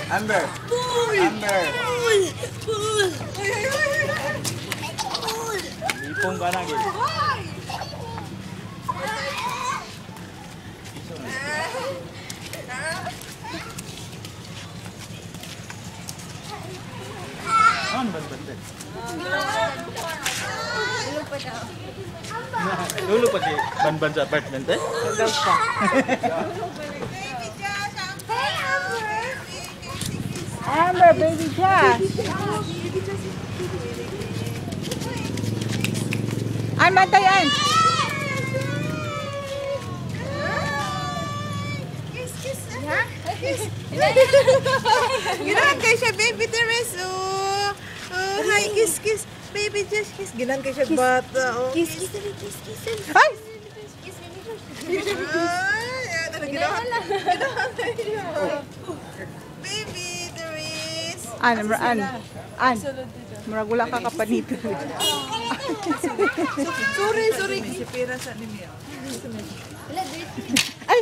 Amber. Amber. Ipong ka na, Gil. Ano ba ba? Lulu pa si Banban sa apartment eh? Daw pa. Amber, baby Josh. Ay, matayan. Kiss, kiss. Kiss. Ginahan kayo siya, baby Teres. Oh, hi, kiss, kiss. Baby Josh, kiss. Ginahan kayo siya, bata. Oh, Kiss. Ay! Baby Teres. Murag wala ka kapanito. Sorry. Si Pera sa nimi. Ay!